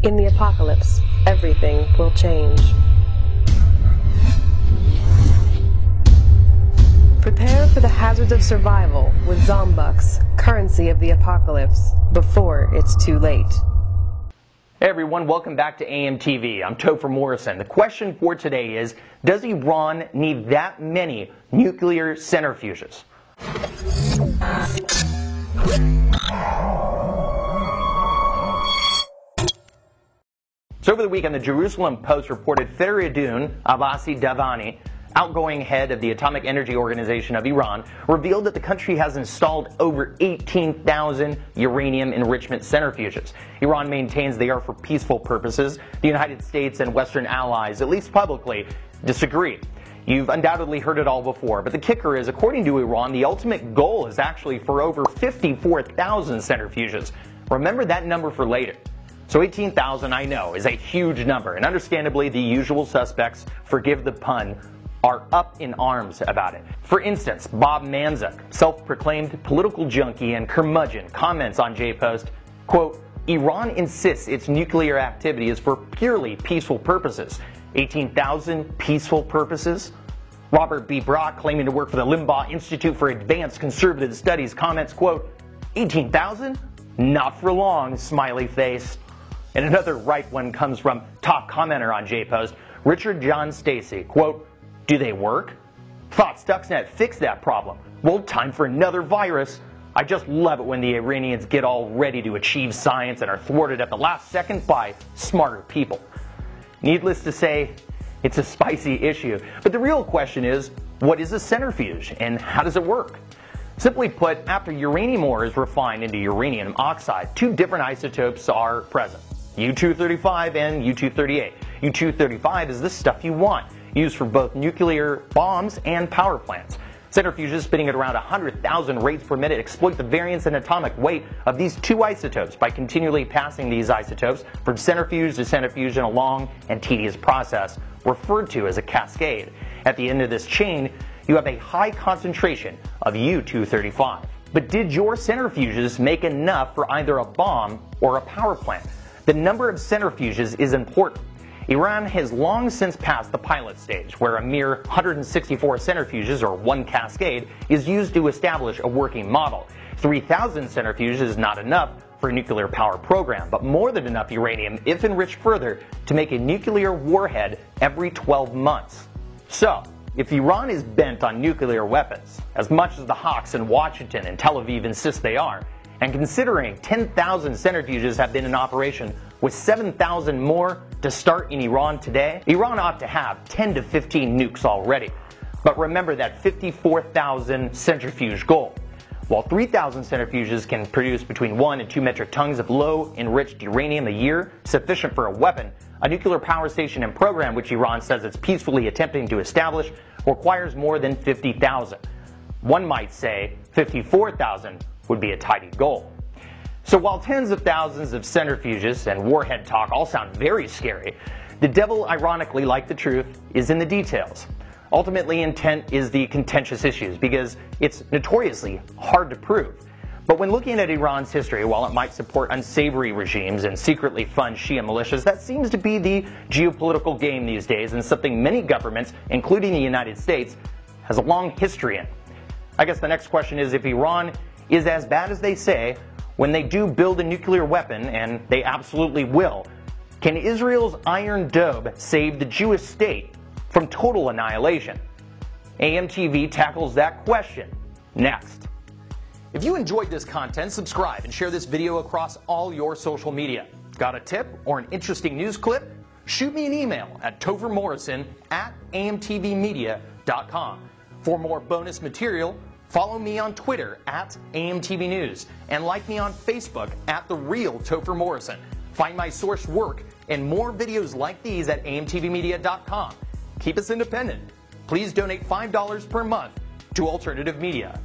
In the apocalypse, everything will change. Prepare for the hazards of survival with Zombucks, currency of the apocalypse, before it's too late. Hey everyone, welcome back to AMTV. I'm Topher Morrison. The question for today is, does Iran need that many nuclear centrifuges? So over the weekend, the Jerusalem Post reported Feridun Abbasi Davani, outgoing head of the Atomic Energy Organization of Iran, revealed that the country has installed over 18,000 uranium enrichment centrifuges. Iran maintains they are for peaceful purposes. The United States and Western allies, at least publicly, disagree. You've undoubtedly heard it all before, but the kicker is, according to Iran, the ultimate goal is actually for over 54,000 centrifuges. Remember that number for later. So 18,000, I know, is a huge number, and understandably the usual suspects, forgive the pun, are up in arms about it. For instance, Bob Manzuk, self-proclaimed political junkie and curmudgeon, comments on JPost, quote, Iran insists its nuclear activity is for purely peaceful purposes. 18,000 peaceful purposes? Robert B. Brock, claiming to work for the Limbaugh Institute for Advanced Conservative Studies, comments, quote, 18,000? Not for long, smiley face. And another right one comes from top commenter on JPost, Richard John Stacy, quote, do they work? Thought Stuxnet fixed that problem. Well, time for another virus. I just love it when the Iranians get all ready to achieve science and are thwarted at the last second by smarter people. Needless to say, it's a spicy issue. But the real question is, what is a centrifuge and how does it work? Simply put, after uranium ore is refined into uranium oxide, two different isotopes are present, U-235 and U-238. U-235 is the stuff you want, used for both nuclear bombs and power plants. Centrifuges spinning at around 100,000 rates per minute exploit the variance and atomic weight of these two isotopes by continually passing these isotopes from centrifuge to centrifuge in a long and tedious process referred to as a cascade. At the end of this chain, you have a high concentration of U-235. But did your centrifuges make enough for either a bomb or a power plant? The number of centrifuges is important. Iran has long since passed the pilot stage, where a mere 164 centrifuges, or one cascade, is used to establish a working model. 3,000 centrifuges is not enough for a nuclear power program, but more than enough uranium, if enriched further, to make a nuclear warhead every 12 months. So, if Iran is bent on nuclear weapons, as much as the hawks in Washington and Tel Aviv insist they are, and considering 10,000 centrifuges have been in operation with 7,000 more to start in Iran today, Iran ought to have 10 to 15 nukes already. But remember that 54,000 centrifuge goal. While 3,000 centrifuges can produce between 1 and 2 metric tons of low enriched uranium a year, sufficient for a weapon, a nuclear power station and program which Iran says it's peacefully attempting to establish requires more than 50,000. One might say 54,000 would be a tidy goal. So while tens of thousands of centrifuges and warhead talk all sound very scary, the devil, ironically like the truth, is in the details. Ultimately, intent is the contentious issue because it's notoriously hard to prove. But when looking at Iran's history, while it might support unsavory regimes and secretly fund Shia militias, that seems to be the geopolitical game these days and something many governments, including the United States, has a long history in. I guess the next question is, if Iran is as bad as they say, when they do build a nuclear weapon, and they absolutely will, can Israel's Iron Dome save the Jewish state from total annihilation? AMTV tackles that question next. If you enjoyed this content, subscribe and share this video across all your social media. Got a tip or an interesting news clip? Shoot me an email at tophermorrison@amtvmedia.com. For more bonus material, follow me on Twitter @AMTV News and like me on Facebook @TheReal Topher Morrison. Find my sourced work and more videos like these at amtvmedia.com. Keep us independent. Please donate $5 per month to alternative media.